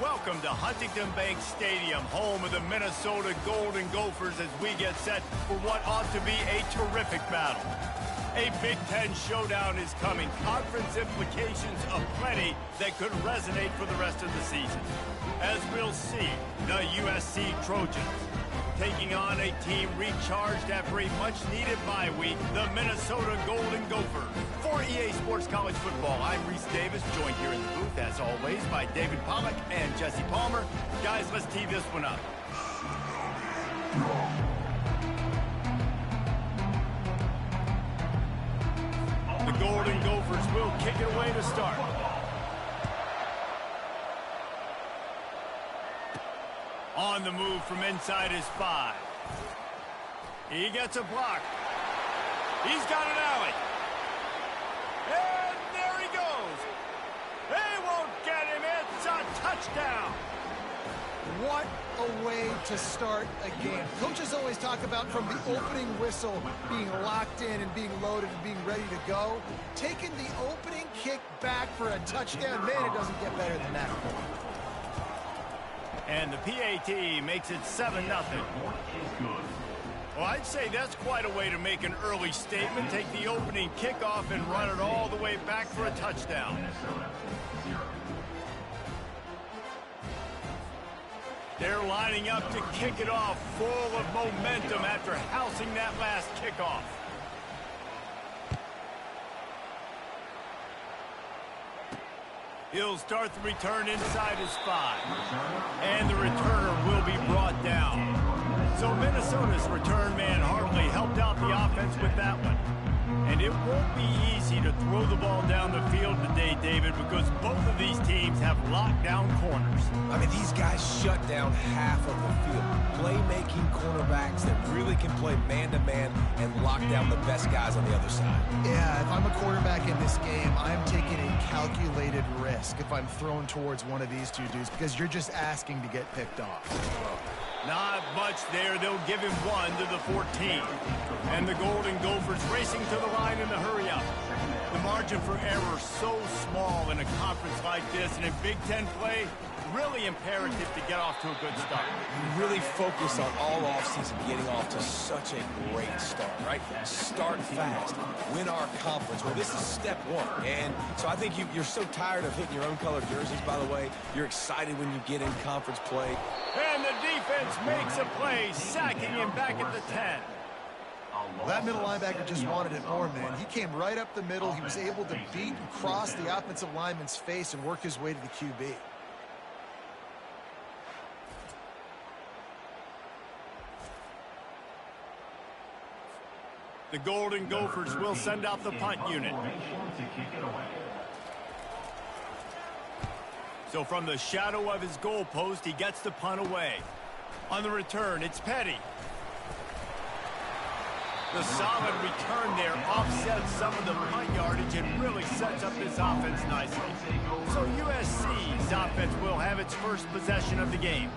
Welcome to Huntington Bank Stadium, home of the Minnesota Golden Gophers, as we get set for what ought to be a terrific battle. A Big Ten showdown is coming. Conference implications aplenty that could resonate for the rest of the season. As we'll see, the USC Trojans taking on a team recharged after a much-needed bye week, the Minnesota Golden Gophers. For EA Sports College Football, I'm Reese Davis, joined here in the booth, as always, by David Pollack and Jesse Palmer. Guys, let's tee this one up. The Golden Gophers will kick it away to start. On the move from inside his 5. He gets a block. He's got an alley. And there he goes. They won't get him. It's a touchdown. What a way to start a game. Coaches always talk about from the opening whistle being locked in and being loaded and being ready to go. Taking the opening kick back for a touchdown, man, it doesn't get better than that. And the PAT makes it 7-0. Well, I'd say that's quite a way to make an early statement. Take the opening kickoff and run it all the way back for a touchdown. They're lining up to kick it off, full of momentum after housing that last kickoff. He'll start the return inside his 5. And the returner will be brought down. So Minnesota's return man hardly helped out the offense with that one. And it won't be easy to throw the ball down the field today, David, because both of these teams have lockdown corners. I mean, these guys shut down half of the field. Playmaking cornerbacks that really can play man-to-man and lock down the best guys on the other side. Yeah, if I'm a quarterback in this game, I'm taking a calculated risk if I'm thrown towards one of these two dudes, because you're just asking to get picked off. Not much there. They'll give him 1 to the 14. And the Golden Gophers racing to the line in the hurry-up. The margin for error so small in a conference like this, and in Big Ten play, really imperative to get off to a good start. We really focus on all offseason getting off to such a great start, right? Start fast, win our conference. Well, this is step 1. And so I think you're so tired of hitting your own color jerseys, by the way. You're excited when you get in conference play. And the defense makes a play, sacking him back at the 10. Well, that middle linebacker just wanted it more, man. He came right up the middle. He was able to beat and cross the offensive lineman's face and work his way to the QB. The Golden Gophers will send out the punt unit. So from the shadow of his goalpost, he gets the punt away. On the return, it's Petty. The solid return there offsets some of the punt yardage and really sets up this offense nicely. So USC's offense will have its first possession of the game.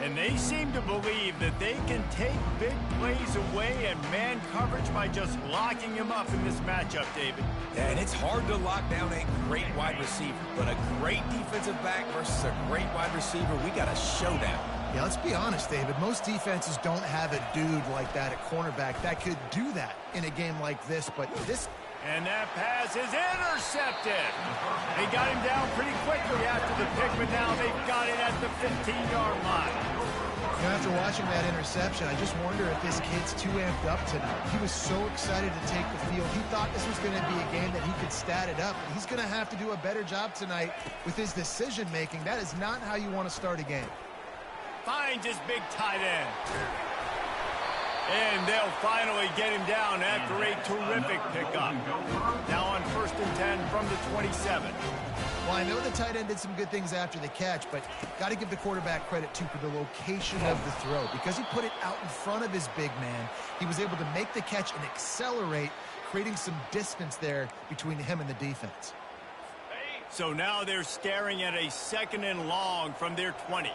And they seem to believe that they can take big plays away and man coverage by just locking him up in this matchup, David. Yeah, and it's hard to lock down a great wide receiver, but a great defensive back versus a great wide receiver, we got a showdown. Yeah, let's be honest, David. Most defenses don't have a dude like that at cornerback that could do that in a game like this, but this... And that pass is intercepted. They got him down pretty quickly after the pick, but now they've got it at the 15-yard line. You know, after watching that interception, I just wonder if this kid's too amped up tonight. He was so excited to take the field. He thought this was going to be a game that he could stat it up. He's going to have to do a better job tonight with his decision-making. That is not how you want to start a game. Finds his big tight end. And they'll finally get him down after a terrific pickup. Now on 1st and 10 from the 27. Well, I know the tight end did some good things after the catch, but got to give the quarterback credit, too, for the location of the throw. Because he put it out in front of his big man, he was able to make the catch and accelerate, creating some distance there between him and the defense. So now they're staring at a 2nd and long from their 20.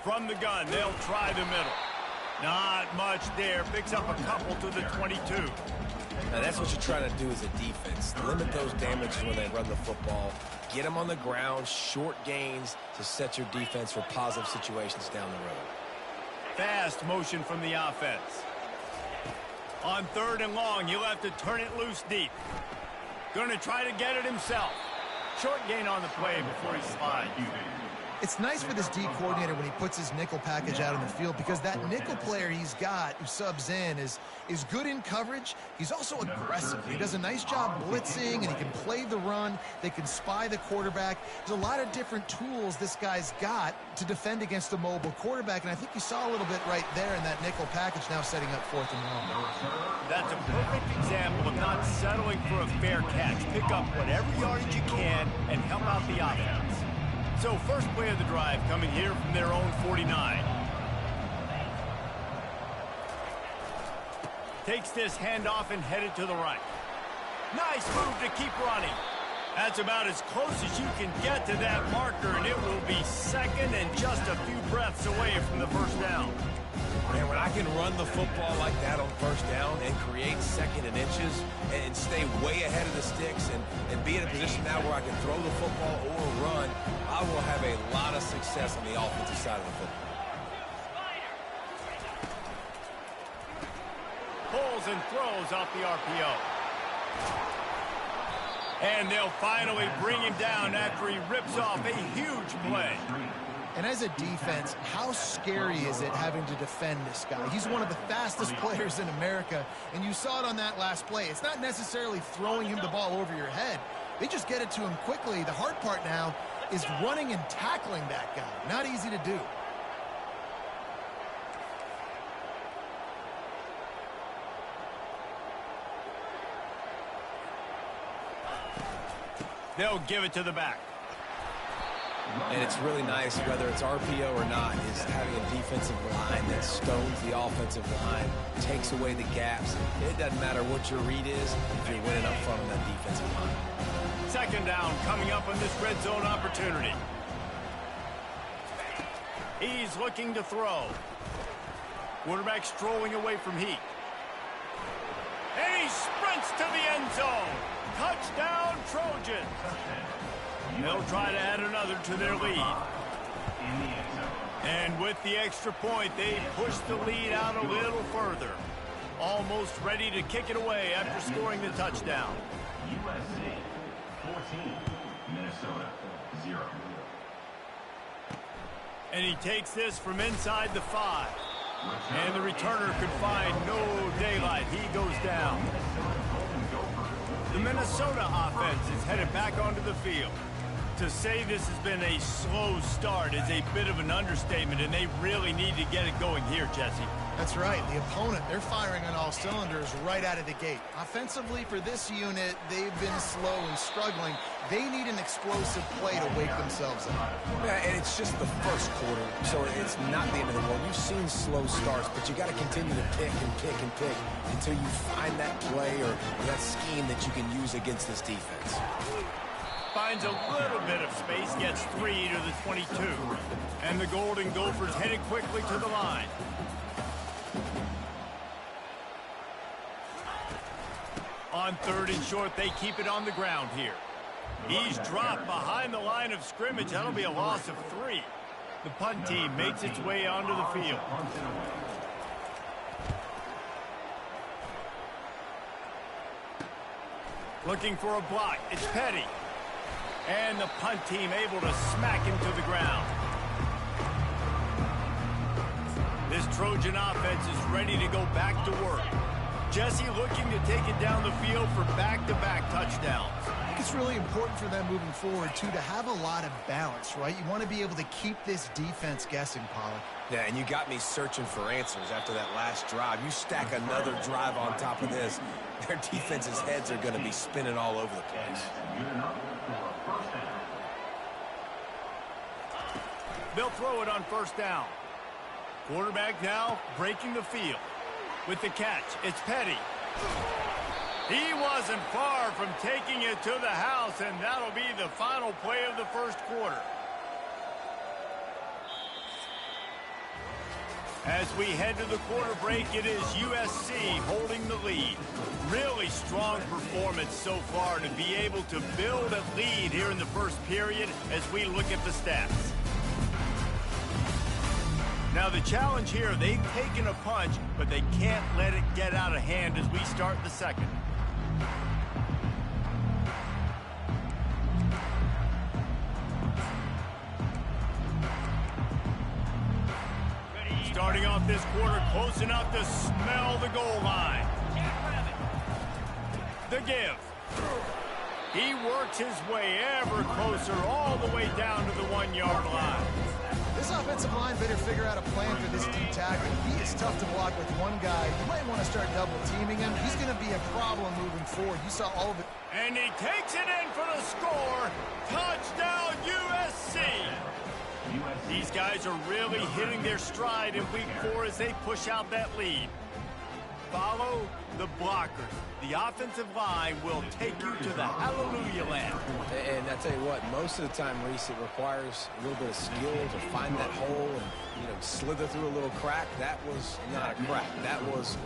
From the gun, they'll try the middle. Not much there. Picks up a couple to the 22. Now, that's what you're trying to do as a defense. Limit those damages when they run the football. Get them on the ground, short gains to set your defense for positive situations down the road. Fast motion from the offense. On 3rd and long, he'll have to turn it loose deep. Going to try to get it himself. Short gain on the play before he slides. It's nice for this D coordinator when he puts his nickel package out on the field, because that nickel player he's got who subs in is good in coverage. He's also aggressive. He does a nice job blitzing, and he can play the run. They can spy the quarterback. There's a lot of different tools this guy's got to defend against a mobile quarterback, and I think you saw a little bit right there in that nickel package, now setting up 4th and long. That's a perfect example of not settling for a fair catch. Pick up whatever yardage you can and help out the offense. So first play of the drive coming here from their own 49. Takes this handoff and headed to the right. Nice move to keep running. That's about as close as you can get to that marker, and it will be second and just a few breaths away from the first down. Man, when I can run the football like that on 1st down and create 2nd and inches and stay way ahead of the sticks and be in a position now where I can throw the football or run, I will have a lot of success on the offensive side of the football. Pulls and throws off the RPO. And they'll finally bring him down after he rips off a huge play. And as a defense, how scary is it having to defend this guy? He's one of the fastest players in America, and you saw it on that last play. It's not necessarily throwing him the ball over your head. They just get it to him quickly. The hard part now is running and tackling that guy. Not easy to do. They'll give it to the back. And it's really nice, whether it's RPO or not, is having a defensive line that stones the offensive line, takes away the gaps. It doesn't matter what your read is if you're winning up front on that defensive line. 2nd down coming up on this red zone opportunity. He's looking to throw. Quarterback strolling away from heat. And he sprints to the end zone. Touchdown, Trojans. They'll try to add another to their lead. And with the extra point, they push the lead out a little further. Almost ready to kick it away after scoring the touchdown. USC 14, Minnesota 0. And he takes this from inside the 5. And the returner could find no daylight. He goes down. The Minnesota offense is headed back onto the field. To say this has been a slow start is a bit of an understatement, and they really need to get it going here, Jesse. That's right. The opponent, they're firing on all cylinders right out of the gate. Offensively, for this unit, they've been slow and struggling. They need an explosive play to wake themselves up. Yeah, and it's just the first quarter, so it's not the end of the world. We've seen slow starts, but you got to continue to pick and pick and pick until you find that play or that scheme that you can use against this defense. Finds a little bit of space, gets 3 to the 22. And the Golden Gophers headed quickly to the line. On 3rd and short, they keep it on the ground here. He's dropped behind the line of scrimmage. That'll be a loss of 3. The punt team makes its way onto the field. Looking for a block. It's Petty. And the punt team able to smack him to the ground. This Trojan offense is ready to go back to work. Jesse looking to take it down the field for back-to-back touchdowns. I think it's really important for them moving forward, too, to have a lot of balance, right? You want to be able to keep this defense guessing, Pollard. Yeah, and you got me searching for answers after that last drive. You stack another drive on top of this, their defense's heads are going to be spinning all over the place. They'll throw it on 1st down. Quarterback now breaking the field. With the catch, it's Petty. He wasn't far from taking it to the house, and that'll be the final play of the first quarter. As we head to the quarter break, it is USC holding the lead. Really strong performance so far to be able to build a lead here in the first period as we look at the stats. Now the challenge here, they've taken a punch, but they can't let it get out of hand as we start the second. Starting off this quarter, close enough to smell the goal line. The give. He works his way ever closer all the way down to the 1-yard line. This offensive line better figure out a plan for this deep tackle. He is tough to block with one guy. You might want to start double teaming him. He's going to be a problem moving forward. You saw all of it. And he takes it in for the score. Touchdown USC. These guys are really hitting their stride in week 4 as they push out that lead. Follow the blockers. The offensive line will take you to the hallelujah land. And I tell you what, most of the time, Reese, it requires a little bit of skill to find that hole and, slither through a little crack. That was not a crack. That was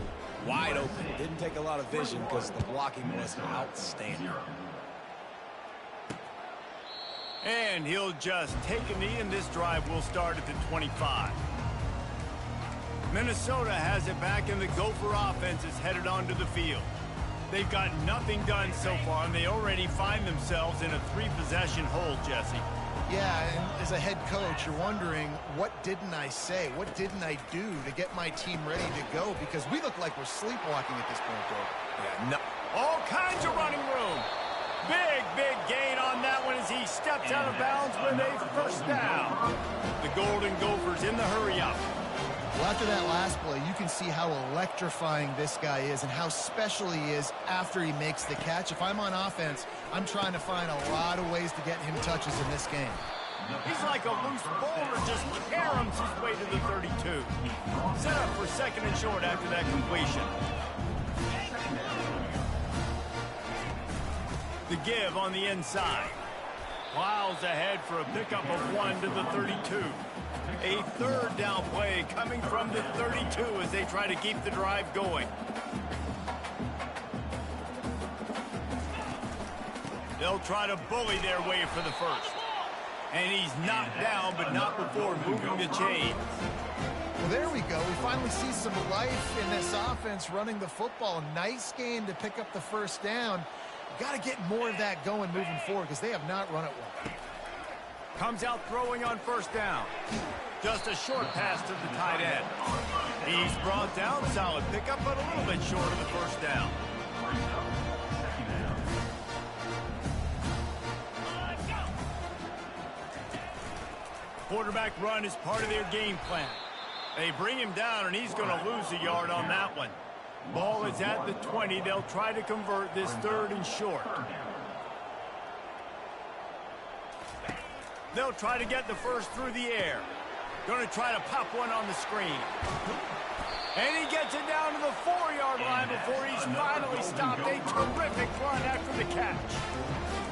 wide open. It didn't take a lot of vision because the blocking was outstanding. And he'll just take a knee, and this drive will start at the 25. Minnesota has it back, and the Gopher offense is headed onto the field. They've got nothing done so far, and they already find themselves in a 3-possession hole, Jesse. Yeah, and as a head coach, you're wondering, what didn't I say? What didn't I do to get my team ready to go? Because we look like we're sleepwalking at this point, though. Yeah, no. All kinds of running room. Big gain on that one as he steps out of bounds with a first down. The Golden Gophers in the hurry-up. Well, after that last play, you can see how electrifying this guy is and how special he is after he makes the catch. If I'm on offense, I'm trying to find a lot of ways to get him touches in this game. He's like a loose bowler, just caroms his way to the 32. Set up for second and short after that completion. The give on the inside. Plows ahead for a pickup of 1 to the 32. A third down play coming from the 32 as they try to keep the drive going. They'll try to bully their way for the first. And he's knocked down, but not before moving the chains. Well, there we go. We finally see some life in this offense running the football. Nice game to pick up the first down. Got to get more of that going moving forward because they have not run it well. Comes out throwing on first down. Just a short pass to the tight end. He's brought down. Solid pickup, but a little bit short of the first down. Quarterback run is part of their game plan. They bring him down, and he's going to lose a yard on that one. Ball is at the 20. They'll try to convert this third and short. They'll try to get the first through the air. Going to try to pop one on the screen. And he gets it down to the 4-yard line before he's finally stopped. A terrific run after the catch.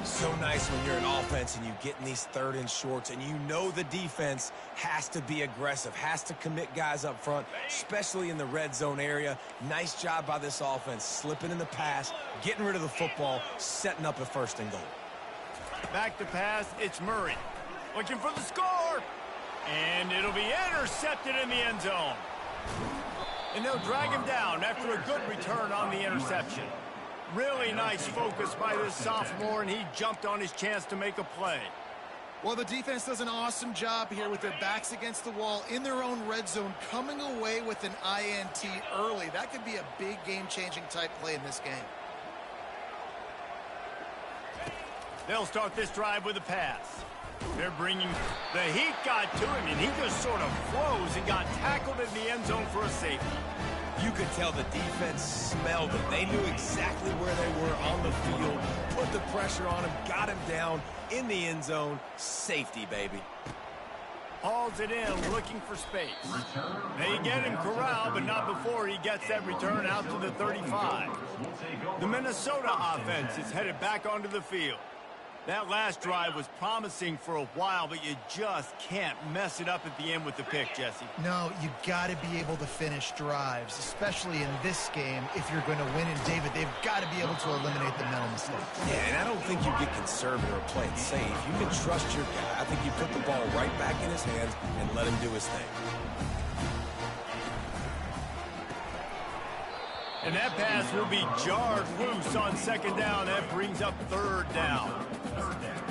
So nice when you're an offense and you get in these third and shorts and you know the defense has to be aggressive, has to commit guys up front, especially in the red zone area. Nice job by this offense, slipping in the pass, getting rid of the football, setting up a first and goal. Back to pass, it's Murray. Looking for the score. And it'll be intercepted in the end zone. And they'll drag him down after a good return on the interception. Really nice focus by this sophomore, and he jumped on his chance to make a play. Well, the defense does an awesome job here with their backs against the wall in their own red zone, coming away with an INT early. That could be a big game-changing type play in this game. They'll start this drive with a pass. They're bringing the heat got to him, and he just sort of froze and got tackled in the end zone for a safety. You could tell the defense smelled it. They knew exactly where they were on the field, put the pressure on him, got him down in the end zone. Safety, baby. Hauls it in, looking for space. They get him corralled, but not before he gets that return out to the 35. The Minnesota offense is headed back onto the field. That last drive was promising for a while, but you just can't mess it up at the end with the pick, Jesse. No, you got to be able to finish drives, especially in this game. If you're going to win, and David, they've got to be able to eliminate the mental mistakes. Yeah, and I don't think you get conservative or play it safe. You can trust your guy. I think you put the ball right back in his hands and let him do his thing. And that pass will be jarred loose on second down. That brings up third down.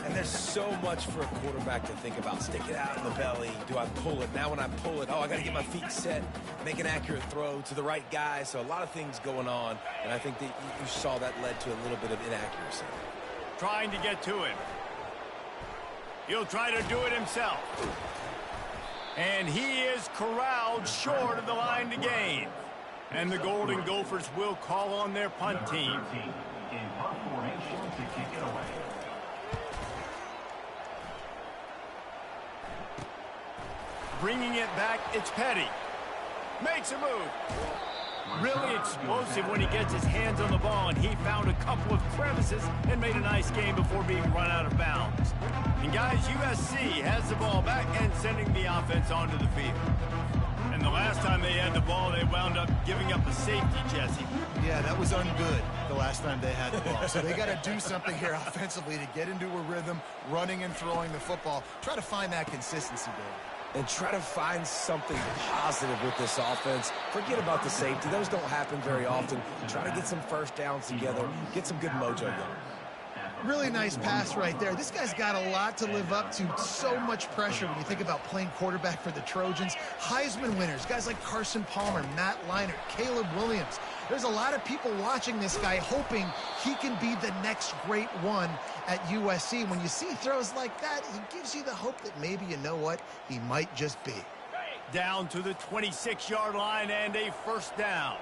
And there's so much for a quarterback to think about. Stick it out in the belly. Do I pull it? Now when I pull it, I got to get my feet set, make an accurate throw to the right guy. So a lot of things going on, and I think that you saw that led to a little bit of inaccuracy. Trying to get to him. He'll try to do it himself. And he is corralled short of the line to gain. And the Golden Gophers will call on their punt team. In punt formation to kick it away. Bringing it back, it's Petty. Makes a move. Really explosive when he gets his hands on the ball, and he found a couple of crevices and made a nice game before being run out of bounds. And guys, USC has the ball back and sending the offense onto the field. And the last time they had the ball, they wound up giving up a safety, Jesse. Yeah, that was ungood the last time they had the ball. So they got to do something here offensively to get into a rhythm, running and throwing the football. Try to find that consistency, Dave. And try to find something positive with this offense. Forget about the safety. Those don't happen very often. Try to get some first downs together, get some good mojo going. Really nice pass right there. This guy's got a lot to live up to. So much pressure when you think about playing quarterback for the Trojans. Heisman winners, guys like Carson Palmer, Matt Leinart, Caleb Williams. There's a lot of people watching this guy hoping he can be the next great one at USC. When you see throws like that, it gives you the hope that maybe, you know what, he might just be. Down to the 26-yard line and a first down.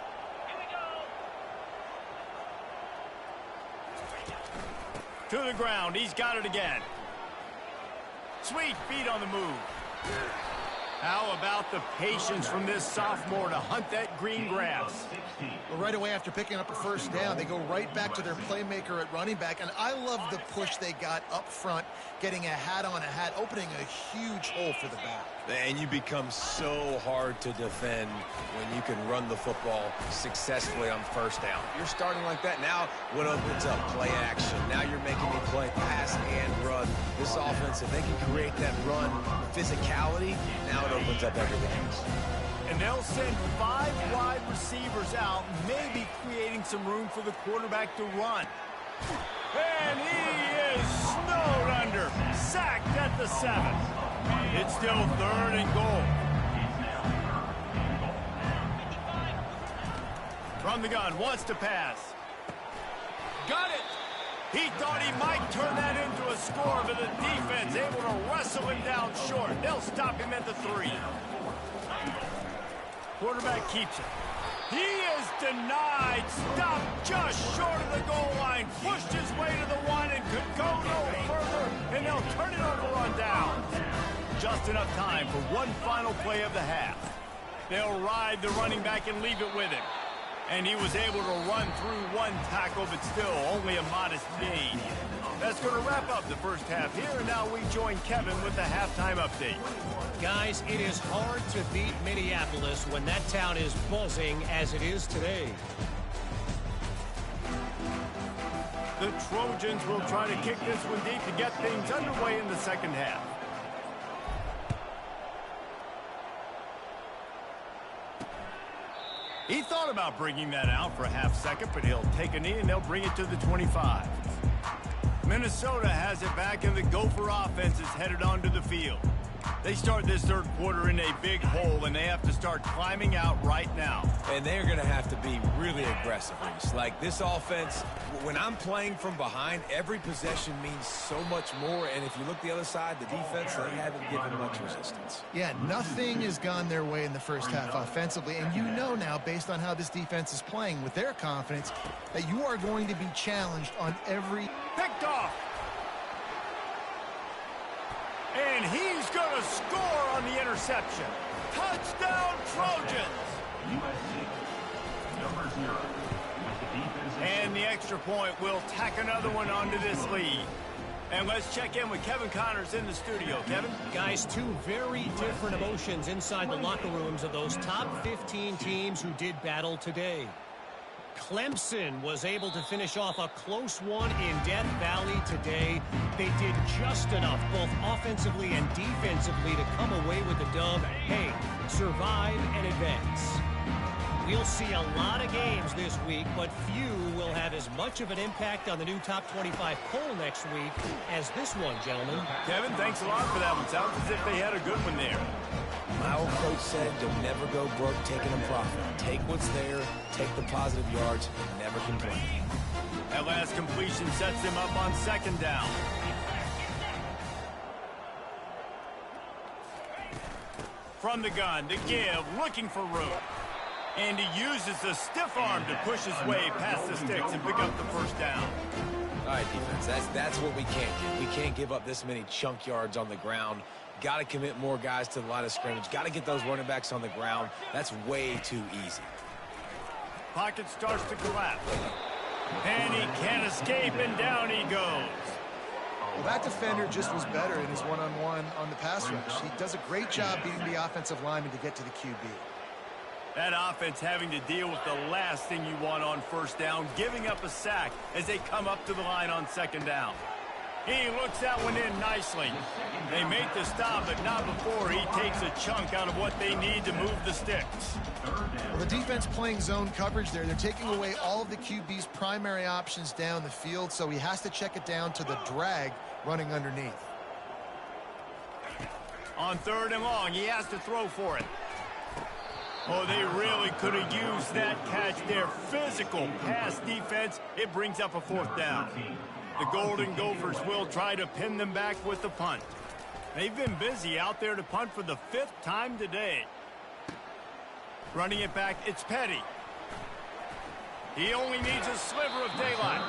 To the ground, he's got it again. Sweet feet on the move. How about the patience from this sophomore to hunt that green grass? Well, right away after picking up a first down, they go right back to their playmaker at running back. And I love the push they got up front, getting a hat on a hat, opening a huge hole for the back. And you become so hard to defend when you can run the football successfully on first down. You're starting like that. Now what opens up? Play action. Now you're making me play pass and run. This offense, if they can create that run physicality, now it opens up everything else. And they'll send 5 wide receivers out, maybe creating some room for the quarterback to run. And he is snowed under, sacked at the 7. It's still 3rd and goal. From the gun, wants to pass. Got it. He thought he might turn that into a score, but the defense able to wrestle him down short. They'll stop him at the 3. Quarterback keeps it. He is denied. Stopped just short of the goal line. Pushed his way to the 1 and could go no further. And they'll turn it over on down. Just enough time for one final play of the half. They'll ride the running back and leave it with him. And he was able to run through 1 tackle, but still only a modest gain. That's going to wrap up the first half here, and now we join Kevin with the halftime update. Guys, it is hard to beat Minneapolis when that town is buzzing as it is today. The Trojans will try to kick this one deep to get things underway in the second half. He thought about bringing that out for a half second, but he'll take a knee and they'll bring it to the 25. Minnesota has it back, and the Gopher offense is headed onto the field. They start this third quarter in a big hole, and they have to start climbing out right now. And they're going to have to be really aggressive, Reese. Like, this offense, when I'm playing from behind, every possession means so much more. And if you look the other side, the defense, they haven't given much resistance. Yeah, nothing has gone their way in the first half offensively. And you know now, based on how this defense is playing with their confidence, that you are going to be challenged on every... Picked off. And he's going to score on the interception. Touchdown, Trojans! USC, number 0, with the defensive... And the extra point will tack another one onto this lead. And let's check in with Kevin Connors in the studio. Kevin? Guys, two very different emotions inside the locker rooms of those top 15 teams who did battle today. Clemson was able to finish off a close one in Death Valley today. They did just enough, both offensively and defensively, to come away with the dub. Hey, survive and advance. We'll see a lot of games this week, but few will have as much of an impact on the new top 25 poll next week as this one, gentlemen. Kevin, thanks a lot for that one. Sounds as if they had a good one there. My old coach said you'll never go broke taking a profit. Take what's there, take the positive yards, and never complain. That last completion sets them up on second down. From the gun to give, looking for room. And he uses the stiff arm to push his way past the sticks and pick up the first down. All right, defense, that's what we can't do. We can't give up this many chunk yards on the ground. Got to commit more guys to the line of scrimmage. Got to get those running backs on the ground. That's way too easy. Pocket starts to collapse. And he can't escape, and down he goes. Well, that defender just was better in his one-on-one on the pass rush. He does a great job beating the offensive lineman to get to the QB. That offense having to deal with the last thing you want on first down, giving up a sack as they come up to the line on second down. He looks that one in nicely. They make the stop, but not before he takes a chunk out of what they need to move the sticks. Well, the defense playing zone coverage there. They're taking away all of the QB's primary options down the field, so he has to check it down to the drag running underneath. On third and long, he has to throw for it. Oh, they really could have used that catch there. Physical pass defense. It brings up a fourth down. The Golden Gophers will try to pin them back with the punt. They've been busy out there to punt for the 5th time today. Running it back, it's Petty. He only needs a sliver of daylight.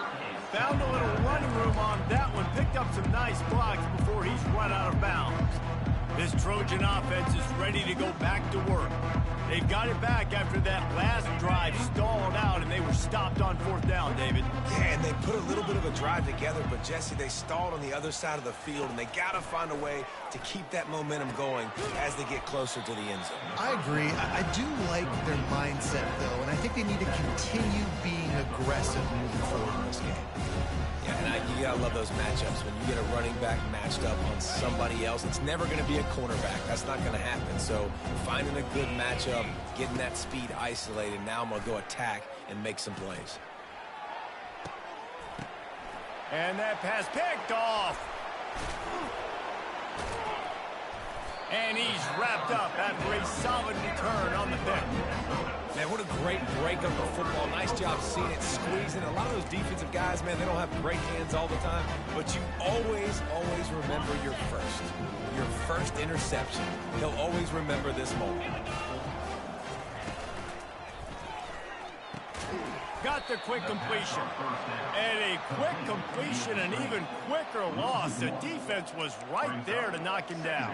Found a little running room on that one. Picked up some nice blocks before he's run out of bounds. This Trojan offense is ready to go back to work. They've got it back after that last drive stalled out, and they were stopped on fourth down, David. Yeah, and they put a little bit of a drive together, but, Jesse, they stalled on the other side of the field, and they got to find a way to keep that momentum going as they get closer to the end zone. I agree. I do like their mindset, though, and I think they need to continue being aggressive moving forward in this game. Yeah, and you gotta love those matchups. When you get a running back matched up on somebody else, it's never going to be a cornerback. That's not going to happen. So finding a good matchup, getting that speed isolated, now I'm going to go attack and make some plays. And that pass picked off. And he's wrapped up after a solid return on the pick. Man, what a great break of the football. Nice job seeing it squeezing. A lot of those defensive guys, man, they don't have great hands all the time, but you always remember your first interception. He'll always remember this moment. Got the quick completion. And a quick completion, an even quicker loss. The defense was right there to knock him down.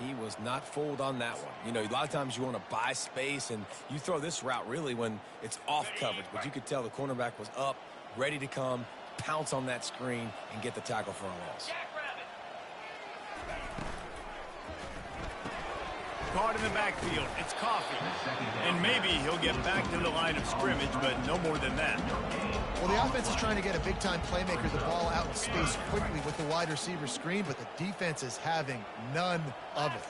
He was not fooled on that one. You know, a lot of times you want to buy space, and you throw this route really when it's off coverage. But you could tell the cornerback was up, ready to come, pounce on that screen, and get the tackle for a loss. Caught in the backfield. It's Coffee. And maybe he'll get back to the line of scrimmage, but no more than that. Well, the offense is trying to get a big-time playmaker the ball out in space quickly with the wide receiver screen, but the defense is having none of it.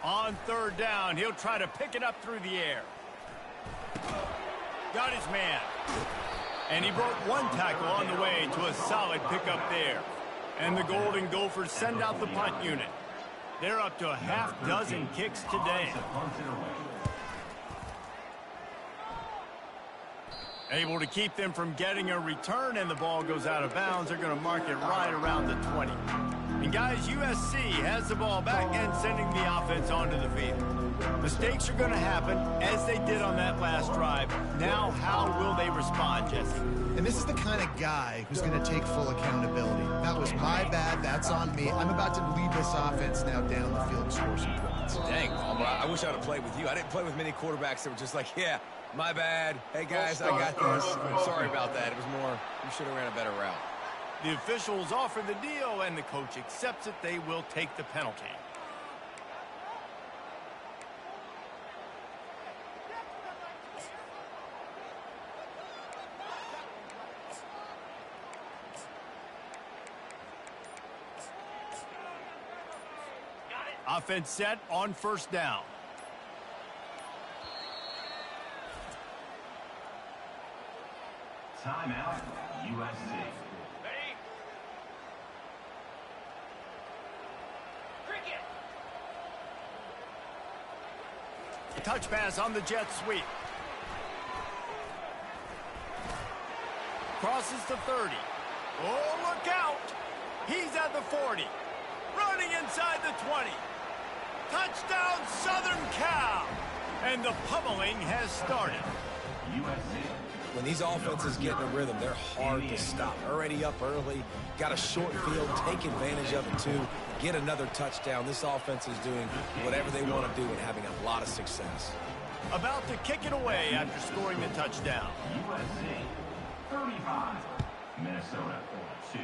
On third down, he'll try to pick it up through the air. Got his man. And he broke one tackle on the way to a solid pickup there. And the Golden Gophers send out the punt unit. They're up to a half-dozen kicks today. Able to keep them from getting a return, and the ball goes out of bounds. They're going to mark it right around the 20. And, guys, USC has the ball back and sending the offense onto the field. Mistakes are going to happen, as they did on that last drive. Now, how will they respond, Jesse? And this is the kind of guy who's going to take full accountability. That was my bad. That's on me. I'm about to lead this offense now down the field and score some points. Dang, Palmer, I wish I would have played with you. I didn't play with many quarterbacks that were just like, yeah, my bad. Hey, guys, I got this. I'm sorry about that. It was more, you should have ran a better route. The officials offer the deal, and the coach accepts it. They will take the penalty. Offense set on first down. Timeout, USC. Ready? Cricket. Touch pass on the jet sweep. Crosses the 30. Oh, look out! He's at the 40. Running inside the 20. Touchdown, Southern Cal! And the pummeling has started. USC. When these offenses get in a rhythm, they're hard to stop. Already up early, got a short field, take advantage of it too, get another touchdown. This offense is doing whatever they want to do and having a lot of success. About to kick it away after scoring the touchdown. USC 35, Minnesota 2.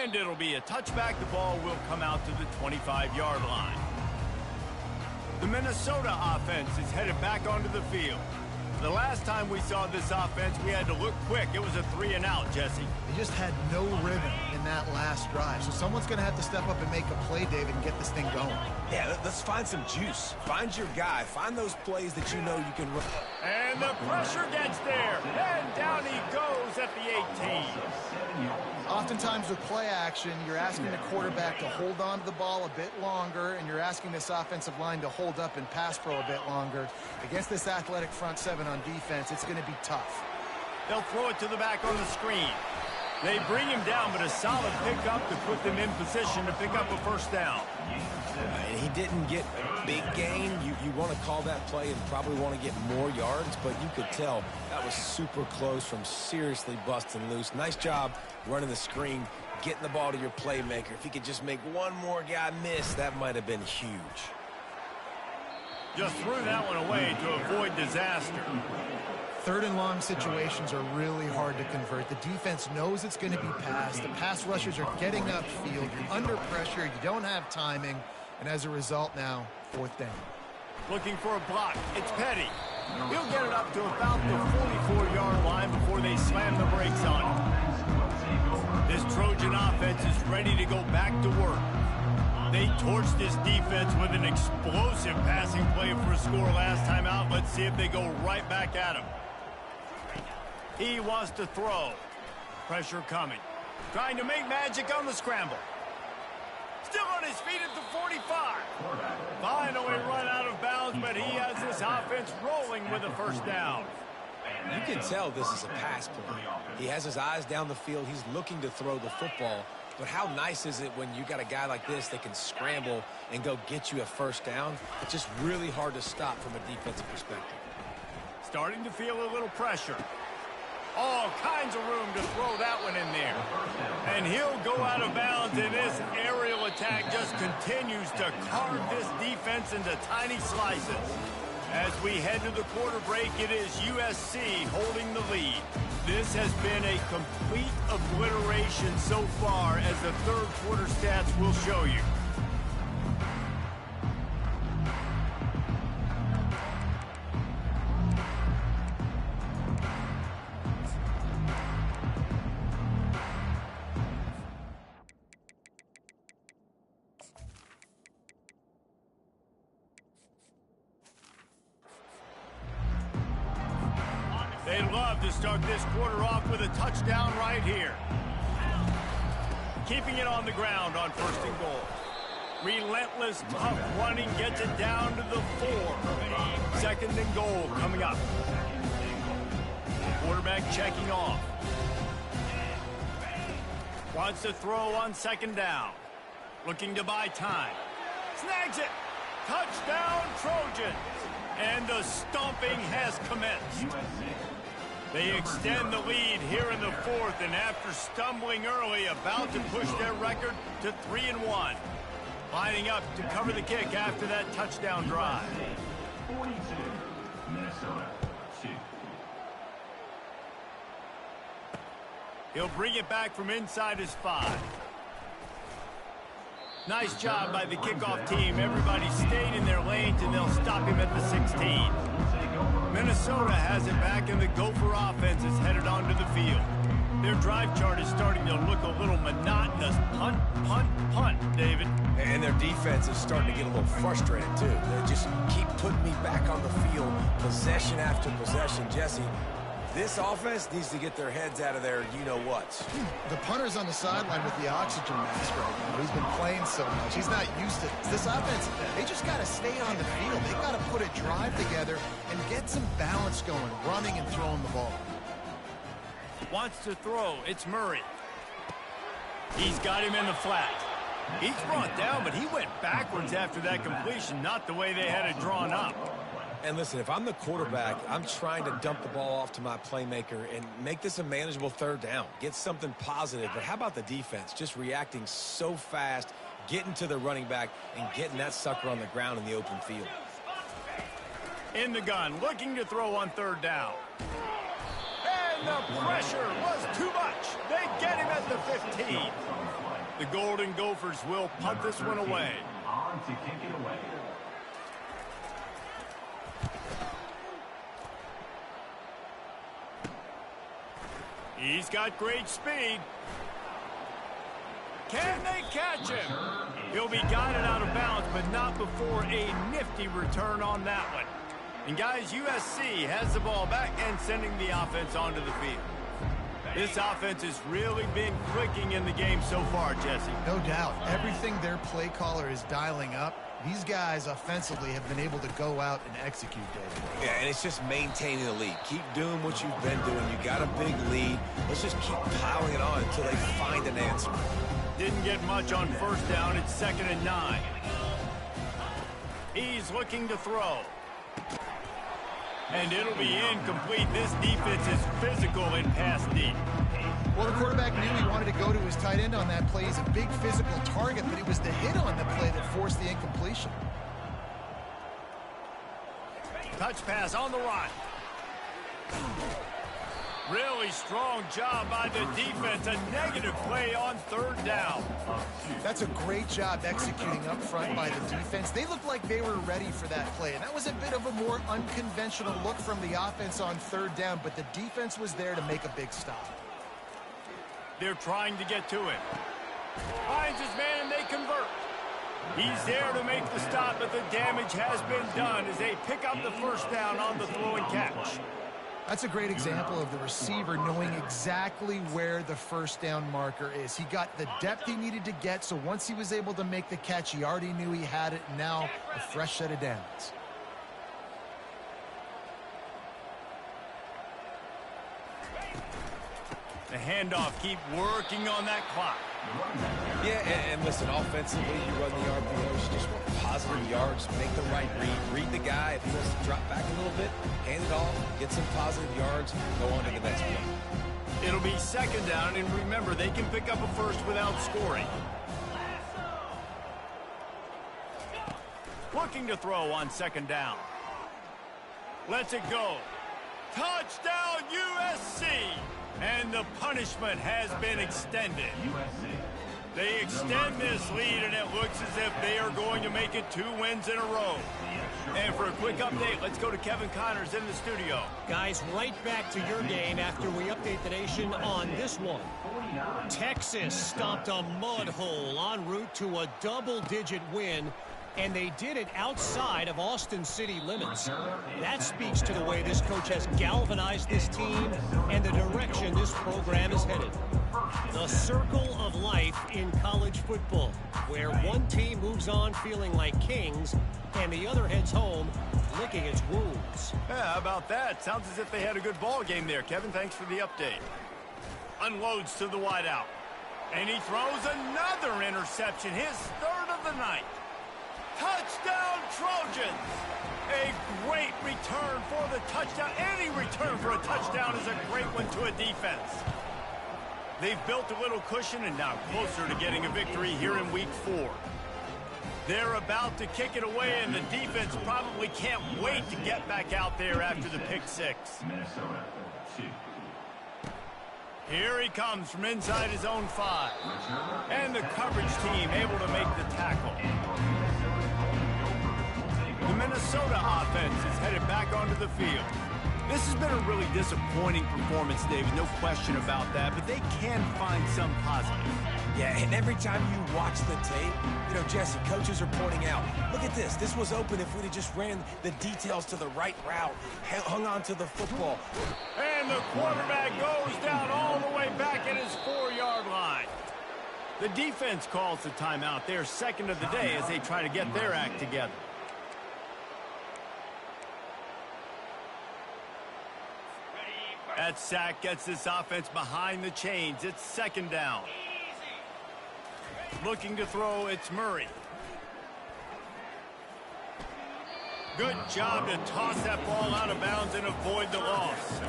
And it'll be a touchback. The ball will come out to the 25-yard line. The Minnesota offense is headed back onto the field. The last time we saw this offense, we had to look quick. It was a 3-and-out, Jesse. They just had no rhythm in that last drive. So someone's going to have to step up and make a play, David, and get this thing going. Yeah, let's find some juice. Find your guy. Find those plays that you know you can run. And the pressure gets there. And down he goes at the 18. Oftentimes with play action, you're asking the quarterback to hold on to the ball a bit longer, and you're asking this offensive line to hold up and pass pro a bit longer. Against this athletic front seven on defense, it's going to be tough. They'll throw it to the back on the screen. They bring him down, but a solid pickup to put them in position to pick up a first down. And he didn't get a big gain. You want to call that play and probably want to get more yards, but you could tell that was super close from seriously busting loose. Nice job running the screen, getting the ball to your playmaker. If he could just make one more guy miss, that might have been huge. Just threw that one away to avoid disaster. Third and long situations are really hard to convert. The defense knows it's going to be passed. The pass rushers are getting upfield. You're under pressure. You don't have timing. And as a result now, fourth down. Looking for a block. It's Petty. He'll get it up to about the 44-yard line before they slam the brakes on him. This Trojan offense is ready to go back to work. They torched this defense with an explosive passing play for a score last time out. Let's see if they go right back at him. He wants to throw. Pressure coming. Trying to make magic on the scramble. Still on his feet at the 45. Finally run out of bounds, but he has this offense rolling with a first down. You can tell this is a pass play. He has his eyes down the field. He's looking to throw the football. But how nice is it when you got a guy like this that can scramble and go get you a first down? It's just really hard to stop from a defensive perspective. Starting to feel a little pressure. All kinds of room to throw that one in there. And he'll go out of bounds, and this aerial attack just continues to carve this defense into tiny slices. As we head to the quarter break, it is USC holding the lead. This has been a complete obliteration so far, as the third quarter stats will show you. They'd love to start this quarter off with a touchdown right here. Keeping it on the ground on first and goal. Relentless, tough running gets it down to the 4. Second and goal coming up. Quarterback checking off. Wants to throw on second down. Looking to buy time. Snags it. Touchdown, Trojans. And the stomping has commenced. They extend the lead here in the fourth, and after stumbling early, about to push their record to 3-1. Lining up to cover the kick after that touchdown drive. 42, Minnesota 2. He'll bring it back from inside his 5. Nice job by the kickoff team. Everybody stayed in their lanes, and they'll stop him at the 16. Minnesota has it back, and the Gopher offense is headed onto the field. Their drive chart is starting to look a little monotonous. Punt, punt, punt, David. And their defense is starting to get a little frustrated, too. They just keep putting me back on the field, possession after possession. Jesse, this offense needs to get their heads out of their you-know-whats. The punter's on the sideline with the oxygen mask right now. He's been playing so much. He's not used to this offense. They just got to stay on the field. They've got to put a drive together and get some balance going, running and throwing the ball. Wants to throw. It's Murray. He's got him in the flat. He's brought down, but he went backwards after that completion, not the way they had it drawn up. And listen, if I'm the quarterback, I'm trying to dump the ball off to my playmaker and make this a manageable 3rd down. Get something positive. But how about the defense? Just reacting so fast, getting to the running back, and getting that sucker on the ground in the open field. In the gun, looking to throw on 3rd down. And the pressure was too much. They get him at the 15. The Golden Gophers will punt this one away. On to kick it away. He's got great speed. Can they catch him? He'll be guided out of bounds, but not before a nifty return on that one. And guys, USC has the ball back and sending the offense onto the field. This offense has really been clicking in the game so far, Jesse. No doubt. Everything their play caller is dialing up, these guys offensively have been able to go out and execute, David. Yeah, and it's just maintaining the lead. Keep doing what you've been doing. You got a big lead. Let's just keep piling it on until they find an answer. Didn't get much on 1st down. It's 2nd and 9. He's looking to throw. And it'll be incomplete. This defense is physical in pass deep. Well, the quarterback knew he wanted to go to his tight end on that play. He's a big physical target, but it was the hit on the play that forced the incompletion. Touch pass on the run. Really strong job by the defense. A negative play on 3rd down. That's a great job executing up front by the defense. They looked like they were ready for that play, and that was a bit of a more unconventional look from the offense on 3rd down, but the defense was there to make a big stop. They're trying to get to him. Finds his man, and they convert. He's there to make the stop, but the damage has been done as they pick up the 1st down on the throw and catch. That's a great example of the receiver knowing exactly where the 1st down marker is. He got the depth he needed to get, so once he was able to make the catch, he already knew he had it, and now a fresh set of downs. The handoff, keep working on that clock. Yeah, and listen, offensively, you run the RPOs, you just want positive yards, make the right read the guy. If he wants to drop back a little bit, hand it off, get some positive yards, go on to the next play. It'll be 2nd down, and remember, they can pick up a 1st without scoring. Looking to throw on 2nd down. Lets it go. Touchdown, USC! And the punishment has been extended. They extend this lead, and it looks as if they are going to make it 2 wins in a row. And for a quick update, let's go to Kevin Connors in the studio. Guys, right back to your game after we update the nation on this one. Texas stopped a mud hole en route to a double-digit win, and they did it outside of Austin City limits. That speaks to the way this coach has galvanized this team and the direction this program is headed. The circle of life in college football, where one team moves on feeling like kings and the other heads home licking its wounds. Yeah, how about that? Sounds as if they had a good ball game there. Kevin, thanks for the update. Unloads to the wideout. And he throws another interception, his 3rd of the night. Touchdown, Trojans! A great return for the touchdown. Any return for a touchdown is a great one to a defense. They've built a little cushion and now closer to getting a victory here in Week 4. They're about to kick it away, and the defense probably can't wait to get back out there after the pick 6. Minnesota 2. Here he comes from inside his own 5. And the coverage team able to make the tackle. The Minnesota offense is headed back onto the field. This has been a really disappointing performance, David, no question about that, but they can find some positive. Yeah, and every time you watch the tape, you know, Jesse, coaches are pointing out, look at this. This was open if we'd have just ran the details to the right route, hung on to the football. And the quarterback goes down all the way back at his 4-yard line. The defense calls the timeout. They're second of the day as they try to get their act together. That sack gets this offense behind the chains. It's second down. Looking to throw, it's Murray. Good job to toss that ball out of bounds and avoid the loss.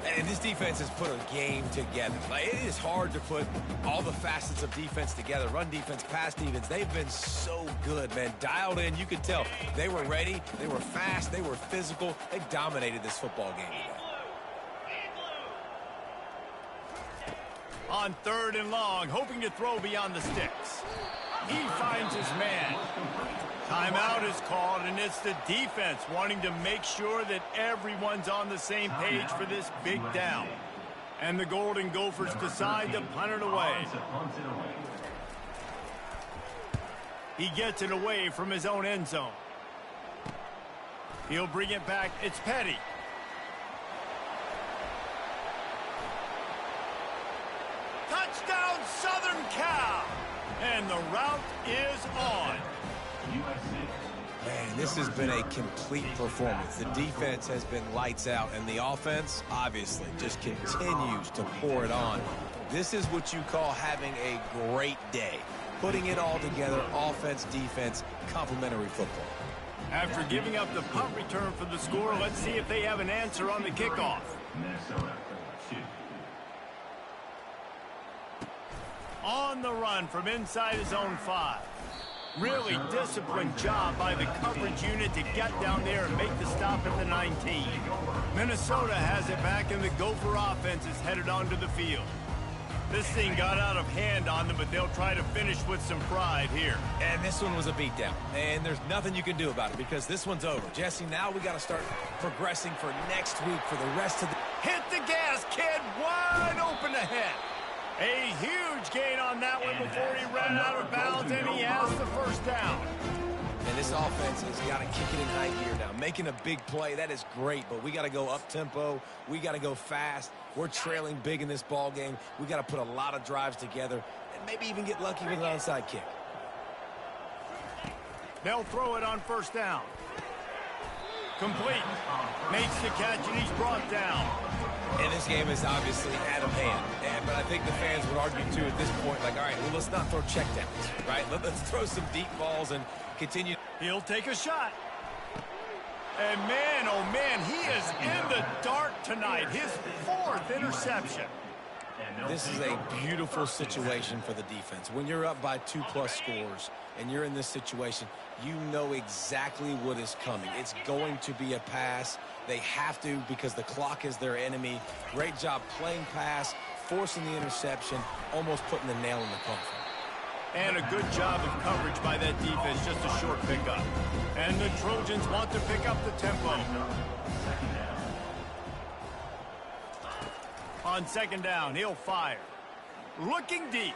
And this defense has put a game together. Like, it is hard to put all the facets of defense together. Run defense, pass defense. They've been so good, man. Dialed in. You could tell they were ready. They were fast. They were physical. They dominated this football game today. On 3rd and long, hoping to throw beyond the sticks. He finds his man. Timeout is called, and it's the defense wanting to make sure that everyone's on the same page for this big down. And the Golden Gophers decide to punt it away. He gets it away from his own end zone. He'll bring it back. It's Petty. Touchdown, Southern Cal! And the route is on. Man, this has been a complete performance. The defense has been lights out, and the offense, obviously, just continues to pour it on. This is what you call having a great day. Putting it all together, offense, defense, complementary football. After giving up the punt return for the score, let's see if they have an answer on the kickoff. Minnesota, 2. On the run from inside his own 5. Really disciplined job by the coverage unit to get down there and make the stop at the 19. Minnesota has it back, and the Gopher offense is headed onto the field. This thing got out of hand on them, but they'll try to finish with some pride here. And this one was a beatdown, and there's nothing you can do about it because this one's over. Jesse, now we got to start progressing for next week for the rest of the... Hit the gas, kid! Wide open ahead. A huge gain on that one before he ran out of bounds, and he has the first down. And this offense has got to kick it in high gear now. Making a big play, that is great, but we got to go up-tempo. We got to go fast. We're trailing big in this ball game. We got to put a lot of drives together and maybe even get lucky with an onside kick. They'll throw it on first down. Complete. Makes the catch, and he's brought down. And this game is obviously out of hand. But I think the fans would argue, too, at this point, like, all right, well, let's not throw checkdowns, right? Let's throw some deep balls and continue. He'll take a shot. And man, oh man, he is in the dark tonight. His 4th interception. This is a beautiful situation for the defense. When you're up by 2+ scores and you're in this situation, you know exactly what is coming. It's going to be a pass. They have to because the clock is their enemy. Great job playing pass, forcing the interception, almost putting the nail in the coffin. And a good job of coverage by that defense, just a short pickup. And the Trojans want to pick up the tempo. On second down, he'll fire. Looking deep.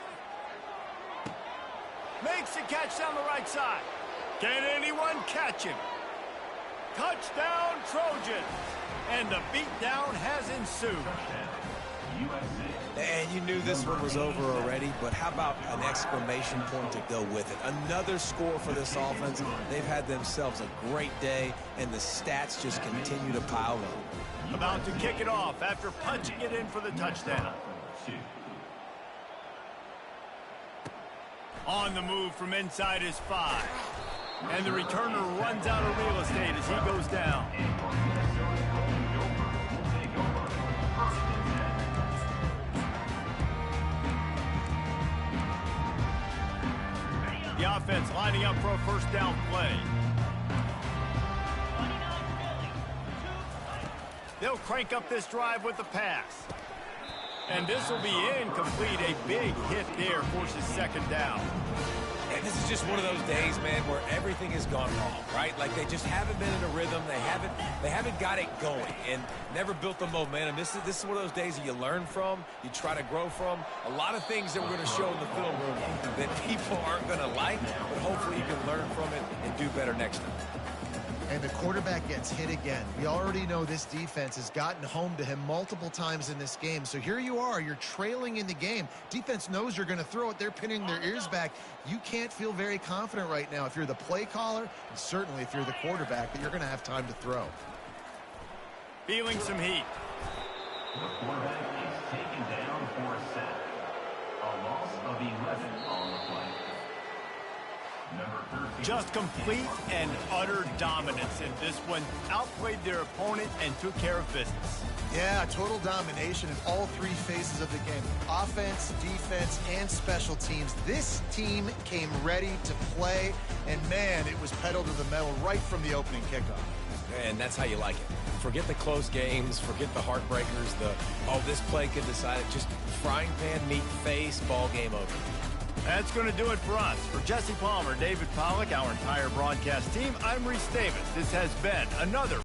Makes a catch down the right side. Can anyone catch him? Touchdown, Trojans. And the beatdown has ensued. And you knew this one was over already, but how about an exclamation point to go with it? Another score for this offense. They've had themselves a great day, and the stats just continue to pile up. About to kick it off after punching it in for the touchdown. On the move from inside his 5. And the returner runs out of real estate as he goes down. The offense lining up for a first down play. They'll crank up this drive with the pass. And this will be incomplete. A big hit there forces second down. And this is just one of those days, man, where everything has gone wrong, right? Like they just haven't been in a rhythm. They haven't got it going and never built the momentum. This is one of those days that you learn from, you try to grow from. A lot of things that we're going to show in the film room that people aren't going to like, but hopefully you can learn from it and do better next time. And the quarterback gets hit again. We already know this defense has gotten home to him multiple times in this game. So here you are, you're trailing in the game. Defense knows you're going to throw it. They're pinning their ears back. You can't feel very confident right now if you're the play caller, and certainly if you're the quarterback, that you're going to have time to throw. Feeling some heat. The quarterback is taken down for a sack. A loss of 11 on the play. Number 13. Just complete and utter dominance in this one. Outplayed their opponent and took care of business. Yeah, total domination in all three phases of the game. Offense, defense, and special teams. This team came ready to play, and man, it was pedal to the metal right from the opening kickoff. And that's how you like it. Forget the close games, forget the heartbreakers, this play could decide it. Just frying pan, meat, face, ball game over. That's going to do it for us. For Jesse Palmer, David Pollack, our entire broadcast team, I'm Reese Davis. This has been another